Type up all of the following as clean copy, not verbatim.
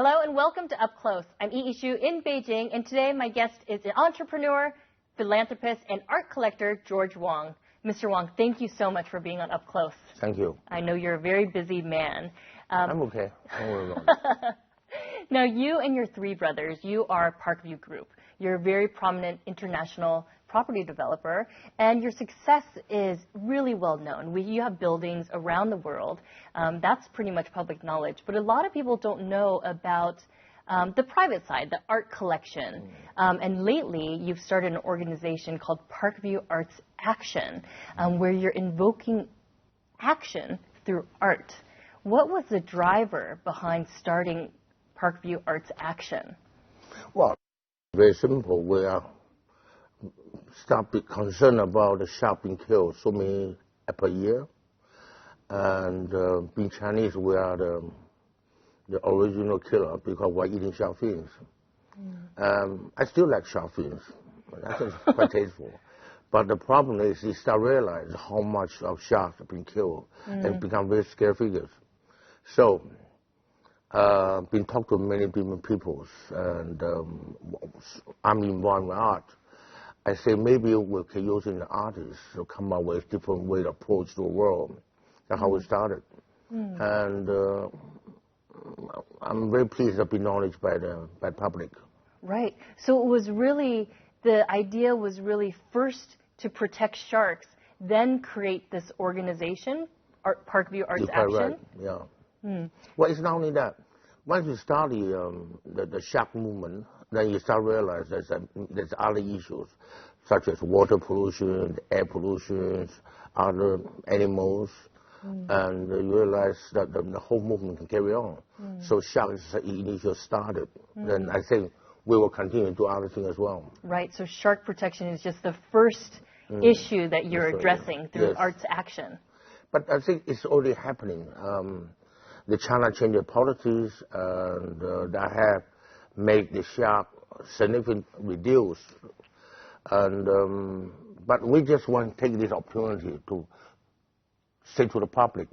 Hello and welcome to Up Close. I'm Yi Shu in Beijing, and today my guest is an entrepreneur, philanthropist, and art collector, George Wong. Mr. Wong, thank you so much for being on Up Close. Thank you. I know you're a very busy man. I'm okay. Don't worry about it. Now, you and your three brothers, you are Parkview Group. You're a very prominent international property developer, and your success is really well known. You have buildings around the world. That's pretty much public knowledge. But a lot of people don't know about the private side, the art collection. And lately, you've started an organization called Parkview Arts Action, where you're invoking action through art. What was the driver behind starting Parkview Arts Action? Well, very simple. We are stop being concerned about the shark being killed so many per year. And being Chinese, we are the original killer because we're eating shark fins. I still like shark fins. I think it's quite tasteful. But the problem is you start realize how much of sharks have been killed and become very scary figures. So, been talked to many different people, and I'm involved in art. I say maybe we can use the artists to come up with different way to approach the world. That's how we started. And I'm very pleased to be acknowledged by the public. Right. So it was really, the idea was really first to protect sharks, then create this organization, Parkview Arts Action. Right. Yeah. Well, it's not only that. Once you study the shark movement, then you start realize there's other issues, such as water pollution, air pollution, other animals, and you realize that the whole movement can carry on. So sharks initially started. Then I think we will continue to do other things as well. Right. So shark protection is just the first issue that you're addressing through Arts Action. But I think it's already happening. The China changed their policies, and that have made the shark significantly reduced. And but we just want to take this opportunity to say to the public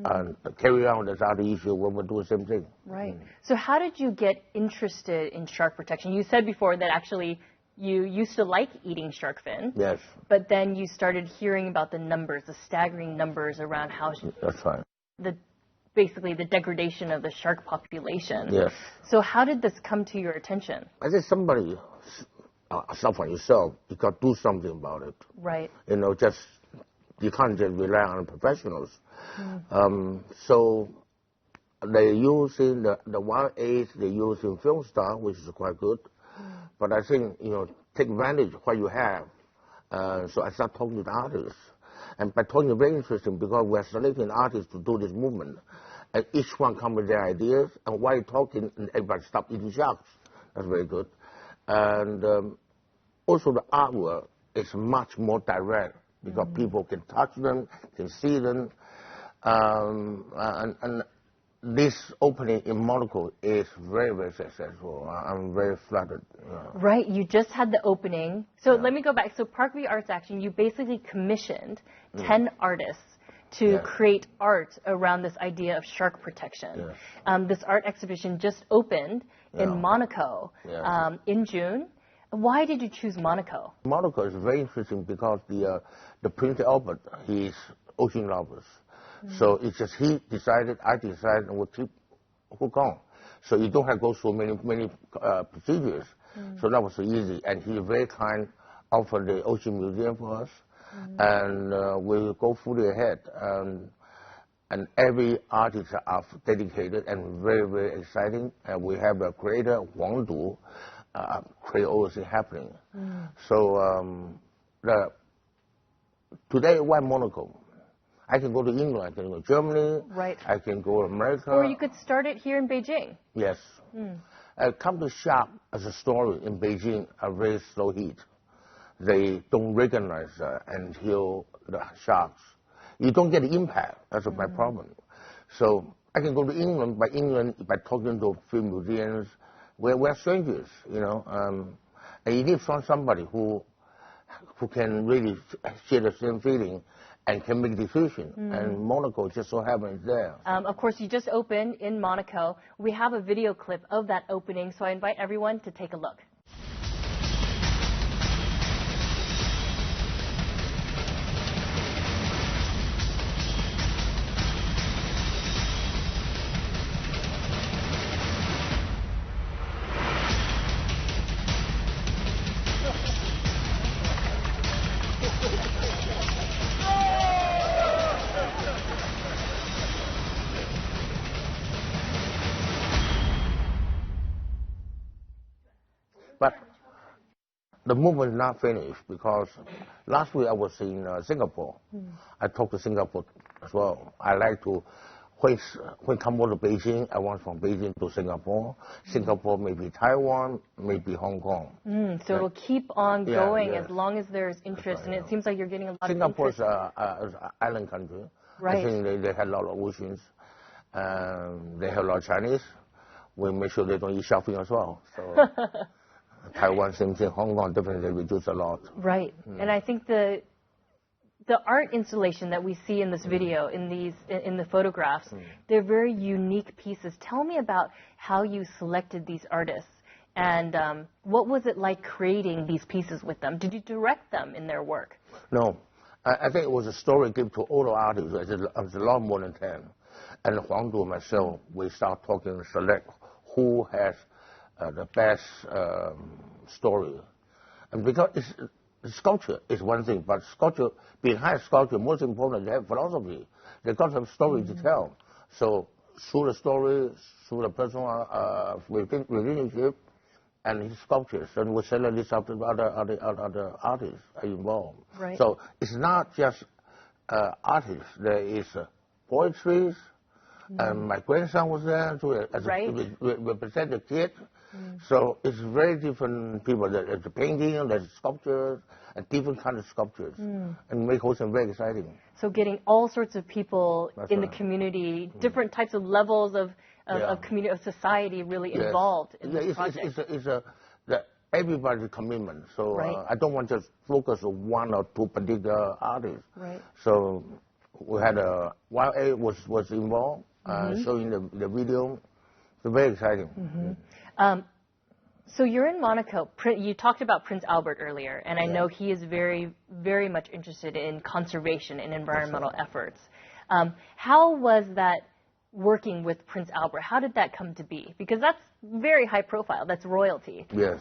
and carry on this other issue when we do the same thing. Right. So how did you get interested in shark protection? You said before that actually you used to like eating shark fin. Yes. But then you started hearing about the numbers, the staggering numbers around how that's right. Basically the degradation of the shark population. Yes. So how did this come to your attention? I think somebody, someone yourself, you got to do something about it. Right. You know, you can't just rely on professionals. So they using the one age they use in film star, which is quite good. But I think, you know, take advantage of what you have. So I start talking to the artists. And by talking, it's very interesting because we're selecting artists to do this movement. And each one come with their ideas. And while talking, everybody stop eating sharks. That's very good. And also the artwork is much more direct because people can touch them, can see them. And this opening in Monaco is very, very successful. I'm very flattered. Right. You just had the opening. So let me go back. So Parkview Arts Action, you basically commissioned 10 artists to create art around this idea of shark protection. This art exhibition just opened in Monaco in June. Why did you choose Monaco? Monaco is very interesting because the Prince Albert, he's ocean lovers. So it's just I decided, and we'll keep hook on. So you don't have to go through many procedures. So that was so easy. And he very kind, offered the Ocean Museum for us. And we'll go fully ahead. And every artist are dedicated and very, very exciting. And we have a creator, Wang Du, create all this happening. So today, why Monaco? I can go to England, I can go to Germany, I can go to America. Or you could start it here in Beijing. Yes. Come to shark as a story in Beijing, a very slow heat. They don't recognize until the sharks. You don't get the impact. That's my problem. So I can go to England, by talking to film museums, we're strangers, you know. And you need somebody who can really share the same feeling and can make decisions. And Monaco just so happens there. Of course, you just opened in Monaco. We have a video clip of that opening, so I invite everyone to take a look. But the movement is not finished because last week I was in Singapore. I talked to Singapore as well. I like to, when come over to Beijing, I want from Beijing to Singapore. Singapore, maybe Taiwan, maybe Hong Kong. So it'll keep on going as long as there's interest, and it seems like you're getting a lot of interest. Singapore's an island country. Right. I think they have a lot of oceans. They have a lot of Chinese. We make sure they don't eat shopping as well. So. Taiwan, same thing. Hong Kong, definitely reduced a lot. Right. And I think the art installation that we see in this video, in the photographs, they're very unique pieces. Tell me about how you selected these artists and what was it like creating these pieces with them? Did you direct them in their work? No. I think it was a story given to all the artists. It was a lot more than 10. And Huang Du and myself, we start talking and select who has the best story. And because sculpture is one thing, but sculpture, behind sculpture, most important, they have philosophy. They got some story to tell. So through the story, through the personal relationship, and his sculptures, and we sell this out to other artists are involved. Right. So it's not just artists. There is poetry, and my grandson was there to represent the kid. So it's very different people. There's the painting, there's sculptures, and different kind of sculptures, and make Ho-Chi very exciting. So getting all sorts of people in the community, different types of levels of community, of society, really involved in this project. It's everybody's commitment. So I don't want to just focus on one or two particular artists. Right. So we had YA was involved, showing the video. It's very exciting. So you're in Monaco. You talked about Prince Albert earlier, and I know he is very, very much interested in conservation and environmental efforts. How was that working with Prince Albert? How did that come to be? Because that's very high profile. That's royalty. Yes.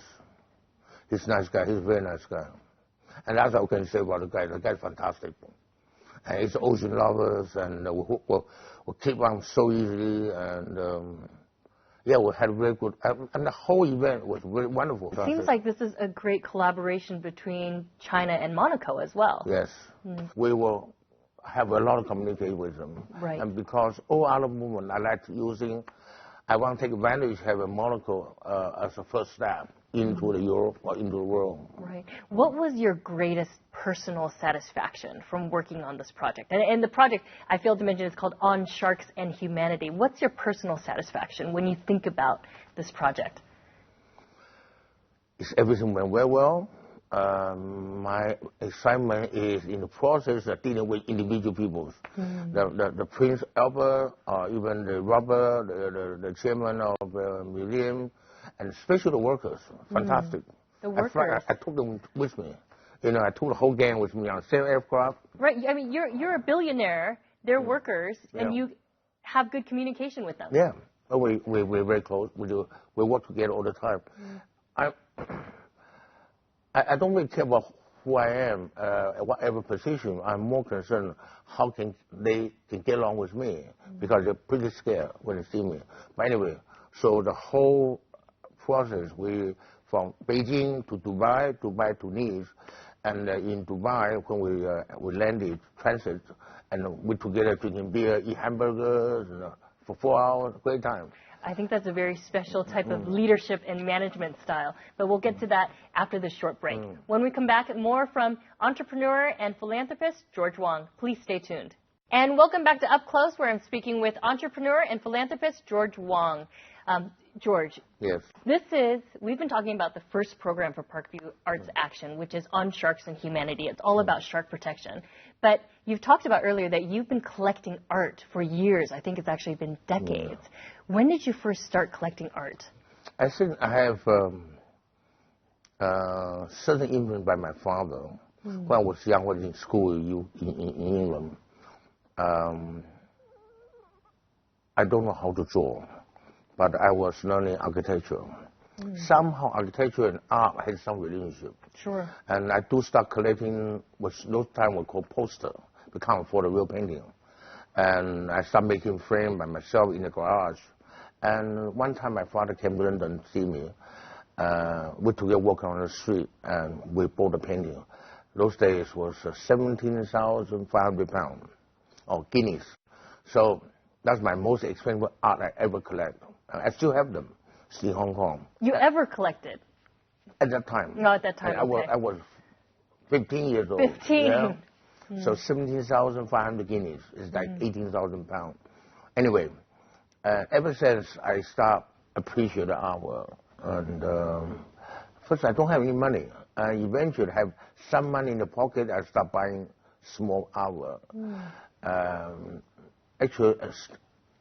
He's a nice guy. He's a very nice guy. And that's all I can say about the guy. The guy's fantastic. And he's ocean lovers, and we keep on so easily, and yeah, we had very good, and the whole event was very wonderful. It seems like this is a great collaboration between China and Monaco as well. Yes. We will have a lot of communication with them. Right. And because all other movement I like using, I want to take advantage of having Monaco as a first step into the Europe or into the world. Right. What was your greatest personal satisfaction from working on this project? And the project, I failed to mention, is called On Sharks and Humanity. What's your personal satisfaction when you think about this project? Everything went very well. My excitement is in the process of dealing with individual peoples. The Prince Albert, even the Robert, the chairman of the museum, and especially the workers. Fantastic. The workers. I took them with me. You know, I took the whole gang with me on the same aircraft. Right. I mean, you're a billionaire. They're workers, and you have good communication with them. Yeah. We're very close. We work together all the time. I don't really care about who I am, whatever position. I'm more concerned how they can get along with me, because they're pretty scared when they see me. But anyway, so the whole process, from Beijing to Dubai to Nice, and in Dubai, when we landed, transit, and we together drinking beer, eat hamburgers, for 4 hours, great time. I think that's a very special type of leadership and management style. But we'll get to that after this short break. When we come back, more from entrepreneur and philanthropist George Wang. Please stay tuned. And welcome back to Up Close, where I'm speaking with entrepreneur and philanthropist George Wang. George. Yes. We've been talking about the first program for Parkview Arts Action, which is on sharks and humanity. It's all about shark protection. But you've talked about earlier that you've been collecting art for years. I think it's actually been decades. When did you first start collecting art? I think I have certain influence by my father. When I was young, I was in school in England. I don't know how to draw, but I was learning architecture. Somehow architecture and art had some relationship. Sure. And I do start collecting what those time were called poster. We can't afford a real painting. And I start making frames by myself in the garage. And one time my father came to London to see me. We together walking on the street and we bought a painting. Those days was 17,500 pounds or guineas. So that's my most expensive art I ever collect. I still have them in Hong Kong. You ever collected? At that time. No, at that time. I was 15 years old. 15. Yeah? So 17,500 guineas is like 18,000 pounds. Anyway, ever since I start appreciating the artwork, and first I don't have any money. Eventually have some money in the pocket. I start buying small artwork. Actually,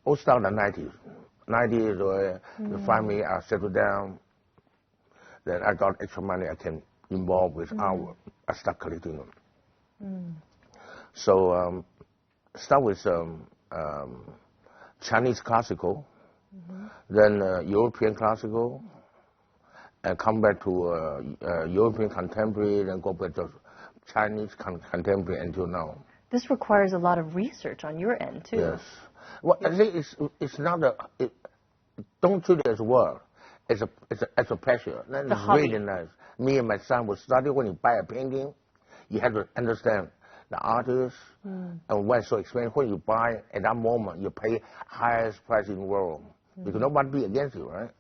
all started in the 90s. 90s, finally I settled down. Then I got extra money. I can involve with artwork. I start collecting them. So start with Chinese classical, then European classical, and come back to European contemporary, then go back to Chinese contemporary until now. This requires a lot of research on your end, too. Yes. Well, I think it's not don't treat it as work. It's a pleasure. That is really nice. Me and my son will study. When you buy a painting, you have to understand the artist and why it's so expensive. When you buy, at that moment, you pay highest price in the world. Because nobody be against you, right?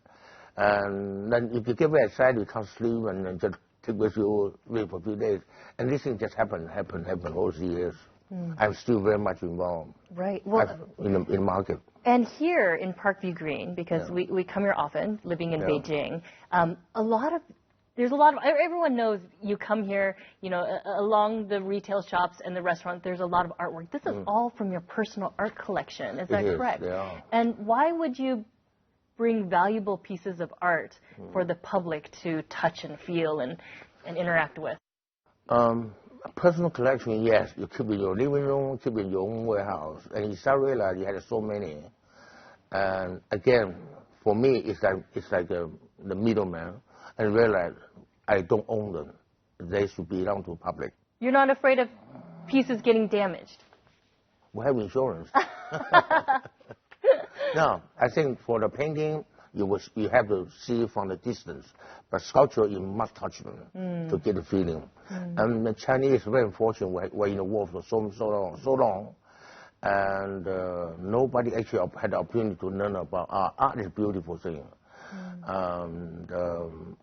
And then if you get very excited, you can't sleep and then just take with you wait for a few days. And this thing just happened all these years. I'm still very much involved. Right. Well, in the market. And here in Parkview Green, because we come here often, living in Beijing, there's a lot of, everyone knows you come here, you know, along the retail shops and the restaurant, there's a lot of artwork. This is all from your personal art collection, is that correct? Yeah. And why would you bring valuable pieces of art for the public to touch and feel and interact with? Personal collection, yes. You keep in your living room, keep in your own warehouse. And you start realize you had so many. And again, for me, it's like the middleman. And realize I don't own them. They should belong to the public. You're not afraid of pieces getting damaged? We have insurance. No, I think for the painting, you have to see it from the distance. But sculpture, you must touch them to get the feeling. And the Chinese, very unfortunate, were in the war for so long. And nobody actually had the opportunity to learn about art. Art is a beautiful thing.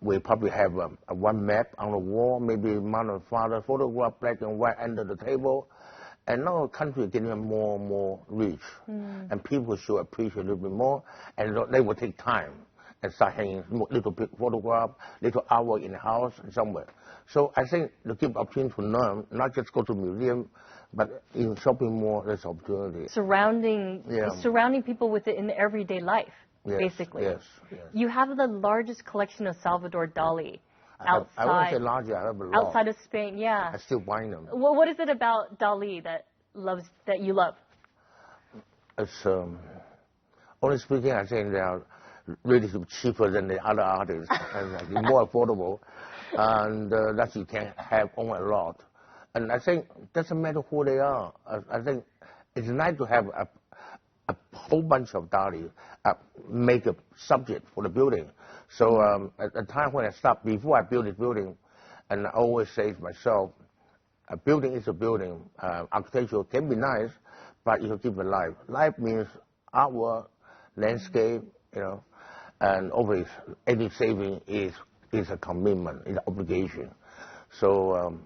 We probably have one map on the wall, maybe mother and father photograph, black and white under the table. And now the country is getting more and more rich. And people should appreciate a little bit more. And they will take time and start hanging little photograph, little artwork in the house and somewhere. So I think to give opportunity to learn, not just go to museum, but in shopping mall, there's opportunity. Surrounding people with it in their everyday life. Yes, basically. Yes. You have the largest collection of Salvador Dali outside. I wouldn't say larger, I have a lot. Outside of Spain, yeah. I still buying them. What is it about Dali that you love? It's, honestly speaking, I think they are really cheaper than the other artists and more affordable. And that you can own a lot. And I think it doesn't matter who they are. I think it's nice to have a whole bunch of Dali, make a subject for the building. So at the time when I stopped, before I built this building, and I always say to myself, a building is a building. Architecture can be nice, but you give it life. Life means artwork, landscape, you know, and always any saving is a commitment, is an obligation. So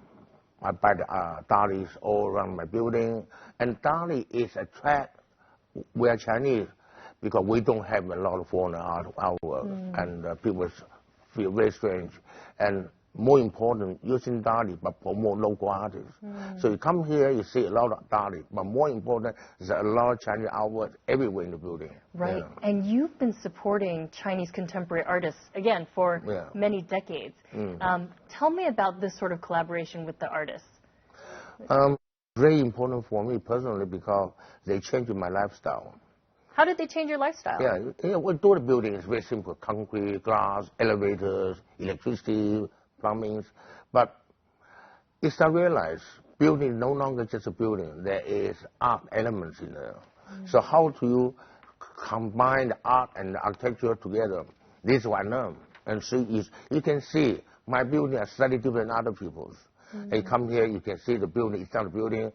I buy the Dalis all around my building, and Dali is a track where Chinese because we don't have a lot of foreign art work, and people feel very strange. And more important, using Dali but promote local artists. So you come here, you see a lot of Dali, but more important is a lot of Chinese artwork everywhere in the building. Right, and you've been supporting Chinese contemporary artists, again, for many decades. Tell me about this sort of collaboration with the artists. Very important for me personally because they changed my lifestyle. How did they change your lifestyle? Yeah, we do the building is very simple: concrete, glass, elevators, electricity, plumbing. But it's I realized building is no longer just a building. There is art elements in there. So how do you combine the art and the architecture together? This is what I learned. And so you can see my building is slightly different than other people's. And you come here, you can see the building, it's not the building.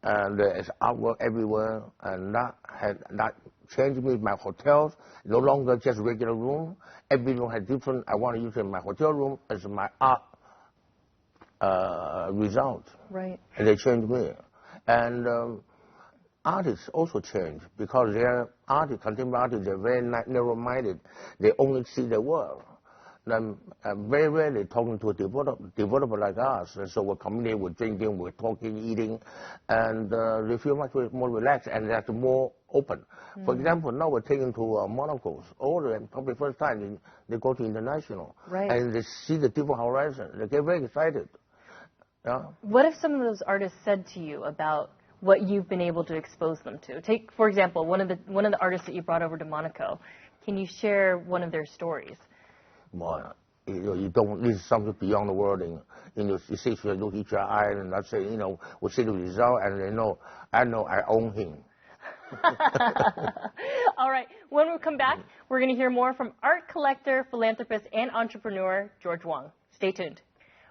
And there's artwork everywhere, and that changed me. My hotels no longer just regular room. Every room has different. I want to use my hotel room as my art result. Right. And they changed me. And artists also change because they're artists, contemporary artists. They're very narrow-minded. They only see the world. I'm very rarely talking to a developer like us. And so we're coming here, we're drinking, we're talking, eating, and they feel much more relaxed and they're more open. For example, now we're taking to Monaco. All of them, probably first time they go to international. Right. And they see the different horizon. They get very excited. Yeah? What if some of those artists said to you about what you've been able to expose them to? Take, for example, one of the artists that you brought over to Monaco. Can you share one of their stories? Well, you don't. This is something beyond the world. You see, you look each eye, and I say, we see the result, and I know I own him. All right. When we come back, we're going to hear more from art collector, philanthropist, and entrepreneur George Wong. Stay tuned.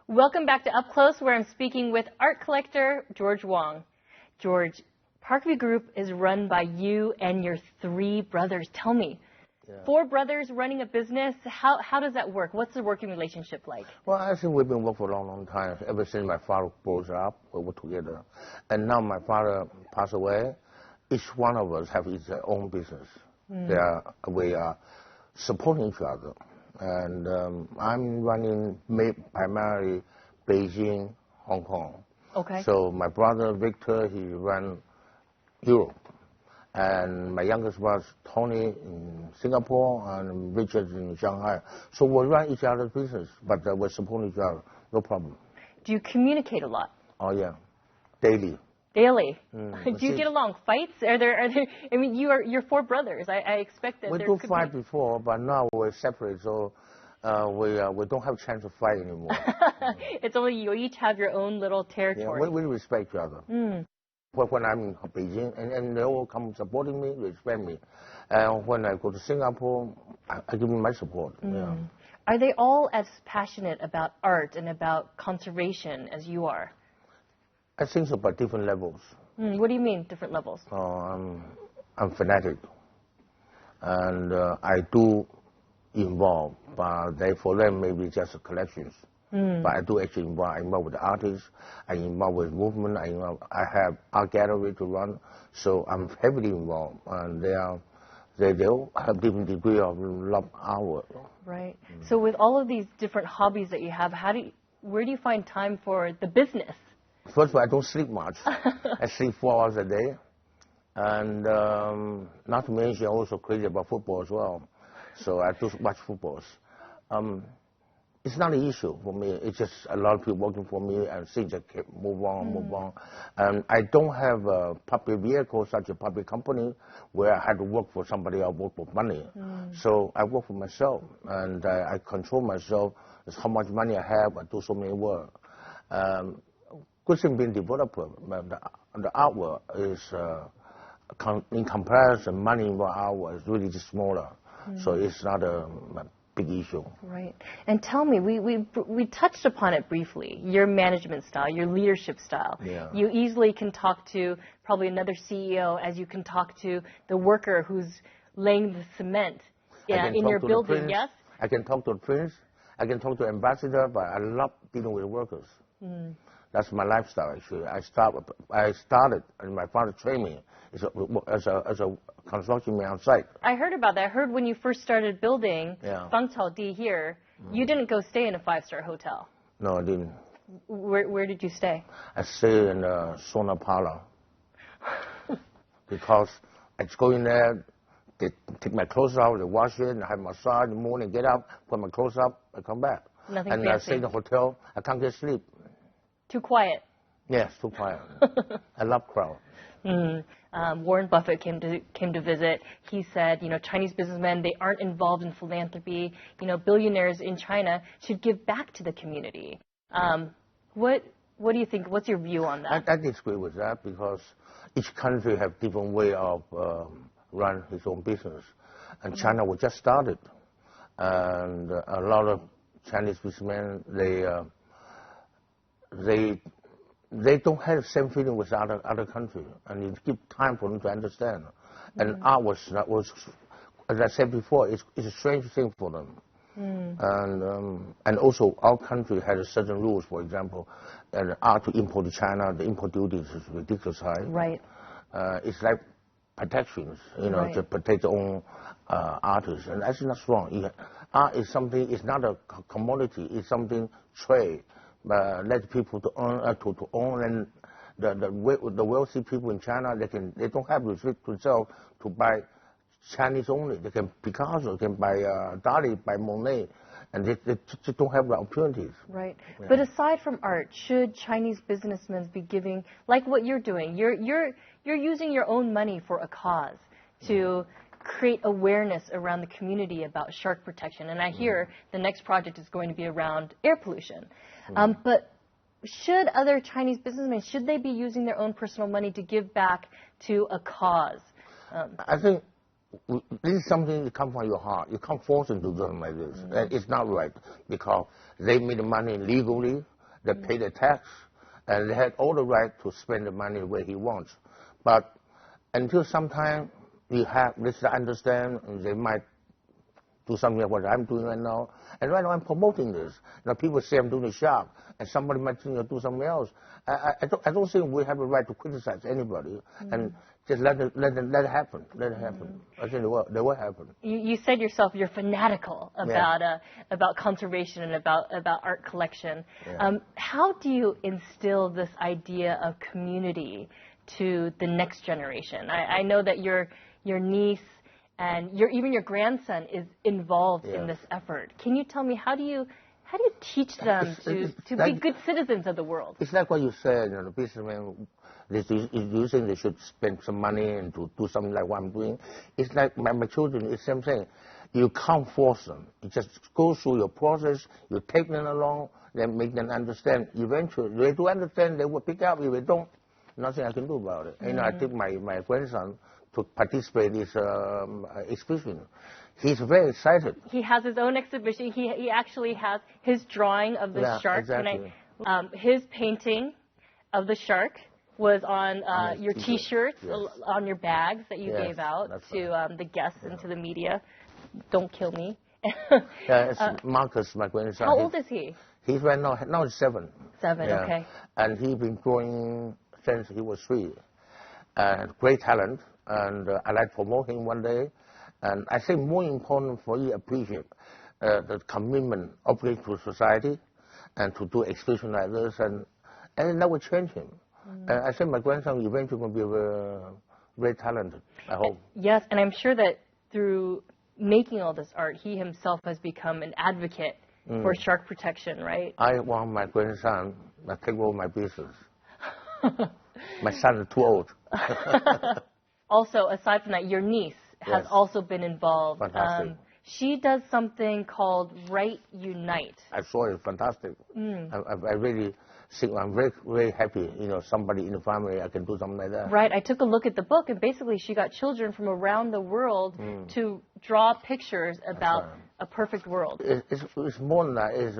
Welcome back to Up Close, where I'm speaking with art collector George Wong. George, Parkview Group is run by you and your 3 brothers. Tell me. 4 brothers running a business, how does that work? What's the working relationship like? Well, I think we've been working for a long, long time. Ever since my father grows up, we were together. And now my father passed away. Each one of us have his own business. We are supporting each other. And I'm running primarily Beijing, Hong Kong. Okay. So my brother Victor, he ran Europe. And my youngest was Tony in Singapore and Richard in Shanghai. So we run each other's business, but we're supporting each other, no problem. Do you communicate a lot? Oh, yeah, daily. Daily? Do you get along? Fights? Are there? I mean, you're 4 brothers. I expect that we do fight before, but now we're separate, so we don't have a chance to fight anymore. It's only you each have your own little territory. Yeah, we respect each other. When I'm in Beijing, and they all come supporting me, respect me. And when I go to Singapore, I give them my support. Yeah. Are they all as passionate about art and about conservation as you are? I think so, but different levels. What do you mean, different levels? I'm fanatic, and I do involve, but for them maybe just collections. But I do actually involve. I involve with the artists. I involve with movement. I have art gallery to run, so I'm heavily involved. And they all have different degree of love artwork. Right. So with all of these different hobbies that you have, where do you find time for the business? First of all, I don't sleep much. I sleep 4 hours a day, and not to mention I'm also crazy about football as well. So I do watch footballs. It's not an issue for me. It's just a lot of people working for me and things that keep move on. And I don't have a public vehicle, such a public company, where I had to work for somebody else, work for money. So I work for myself, and I control myself. It's how much money I have. I do so many work. Good thing being developer, the artwork is, in comparison, money involved artwork is really just smaller. So it's not a big issue. Right. And tell me, we touched upon it briefly, your management style, your leadership style. Yeah. You easily can talk to probably another CEO as you can talk to the worker who's laying the cement in your building, yes? I can talk to the prince, I can talk to the ambassador, but I love dealing with workers. That's my lifestyle, actually. I started, and my father trained me as a construction man on site. I heard about that. I heard when you first started building Fangcaodi here, you didn't go stay in a 5-star hotel. No, I didn't. Where did you stay? I stayed in a sauna parlor. Because I just go in there, they take my clothes out, they wash it, and I have a massage in the morning, get up, put my clothes up, I come back. Nothing and fancy. I stay in the hotel, I can't get sleep. Too quiet. Yes, too quiet. I love crowd. Warren Buffett came to visit. He said, Chinese businessmen, they aren't involved in philanthropy. Billionaires in China should give back to the community. What do you think? What's your view on that? I disagree with that because each country have different way of run its own business. And China was just started. And a lot of Chinese businessmen, they don't have the same feeling with other countries, and it gives time for them to understand. And art was, as I said before, it's a strange thing for them. And also our country has certain rules. For example, art to import to China, the import duties is ridiculous high. Right. It's like protections, to protect their own artists, and that's not wrong. Art is something. It's not a commodity. It's something trade. Let people to own, and the wealthy people in China, they don't have to restrict themselves to buy Chinese only. They can Picasso, they can buy Dali, buy Monet, and they just don't have the opportunities. Right. Yeah. But aside from art, should Chinese businessmen be giving, like what you're doing? You're using your own money for a cause to create awareness around the community about shark protection. And I hear the next project is going to be around air pollution. But should other Chinese businessmen, should they be using their own personal money to give back to a cause? I think this is something that comes from your heart. You can't force them to do something like this. It's not right because they made the money legally, they pay the tax, and they had all the right to spend the money the way he wants. But until sometime you have this to understand, and they might do something like what I'm doing right now. And right now I'm promoting this. People say I'm doing a shark, and somebody might think I'll do something else. I don't think we have a right to criticize anybody, and just let it happen. Let it happen. I think they will happen. You said yourself you're fanatical about conservation and about art collection. Yeah. How do you instill this idea of community to the next generation? I know that your niece and even your grandson is involved in this effort. Can you tell me how do you teach them to be good citizens of the world? It's like what you said. The businessmen, you think they should spend some money and to do something like what I'm doing. It's like my children. It's the same thing. You can't force them. You just go through your process. You take them along, then make them understand. Eventually, they do understand. They will pick up. If they don't, nothing I can do about it. I think my grandson to participate in this exhibition. He's very excited. He has his own exhibition. He actually has his drawing of the shark. Exactly. His painting of the shark was on your T-shirts, on your bags that you gave out to the guests and to the media. Don't kill me. It's Marcus, my grandson. How old is he? He's right now he's 7. 7, okay. And he's been drawing since he was 3. Great talent. And I like to promote him one day. And I think more important for you to appreciate the commitment of to society and to do exhibition like this, and that will change him. I think my grandson eventually will be very talented, I hope. Yes, and I'm sure that through making all this art, he himself has become an advocate for shark protection, right? I want my grandson to take over my business. My son is too old. Also, aside from that, your niece has also been involved. Fantastic. She does something called Right Unite. I saw it. Fantastic. I really think I'm very, very happy. Somebody in the family, I can do something like that. Right. I took a look at the book, and basically she got children from around the world to draw pictures about a perfect world. It's more than that. It's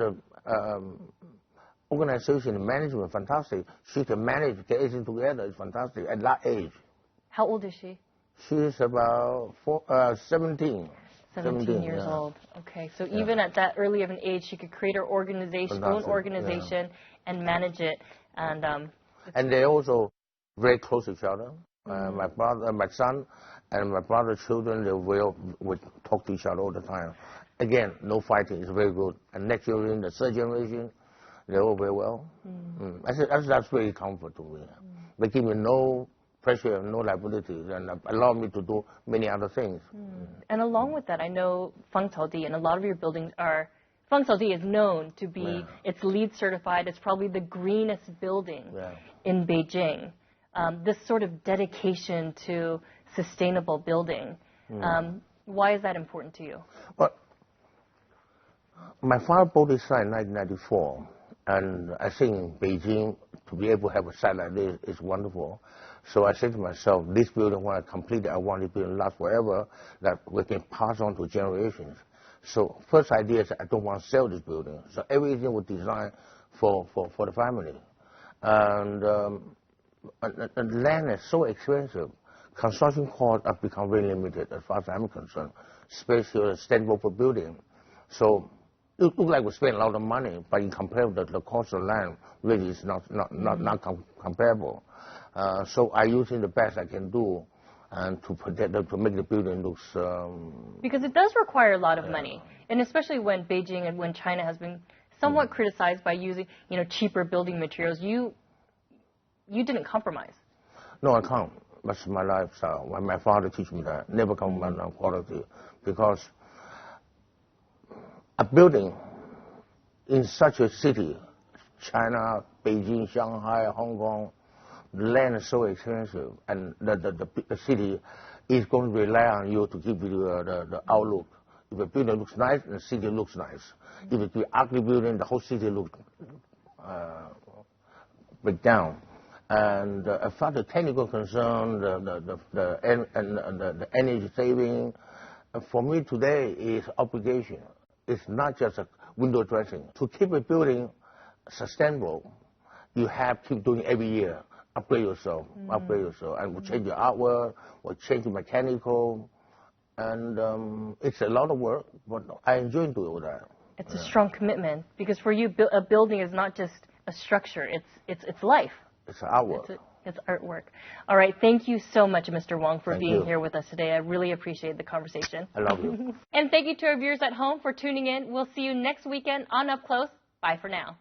organization and management. Fantastic. She can manage, get everything together. It's fantastic at that age. How old is she? She's about 17. 17 years old. Okay, so even at that early of an age, she could create her own organization and manage it. And they also very close to each other. My brother, my son, and my brother's children, they would talk to each other all the time. Again, no fighting. It's very good. And next generation, the third generation, they're all very well. That's very comfort to me. They give me no pressure, no liabilities, and allow me to do many other things. And along with that, I know Feng Cao Di, and a lot of your buildings are, Feng Cao Di is known to be, it's LEED certified, it's probably the greenest building in Beijing. This sort of dedication to sustainable building, why is that important to you? Well, my father bought this site in 1994, and I think Beijing, to be able to have a site like this is wonderful. So I said to myself, this building, when I complete it, I want this building to last forever, that we can pass on to generations. So first idea is I don't want to sell this building. So everything was designed for the family. And land is so expensive. Construction costs have become very limited as far as I'm concerned, especially a standable building. So it looks like we spend a lot of money, but in comparison to the cost of land, really is not comparable. So I'm using the best I can do and to protect them, to make the building look. Because it does require a lot of money, and especially when Beijing and when China has been somewhat criticized by using, cheaper building materials. You didn't compromise. No, I can't. That's my lifestyle. When my father teach me that, never compromise on quality, because a building in such a city, China, Beijing, Shanghai, Hong Kong, the land is so expensive, and the city is going to rely on you to give you the outlook. If a building looks nice, the city looks nice. If it's an ugly building, the whole city looks break down. And as far as the technical concern, the energy saving, for me today is obligation. It's not just a window dressing. To keep a building sustainable, you have to keep doing it every year. Upgrade yourself, and we'll change your artwork, we'll change your mechanical, and it's a lot of work, but I enjoy doing that. It's a strong commitment, because for you, a building is not just a structure, it's life. It's artwork. It's artwork. All right, thank you so much, Mr. Wong, for being here with us today. I really appreciate the conversation. I love you. And thank you to our viewers at home for tuning in. We'll see you next weekend on Up Close. Bye for now.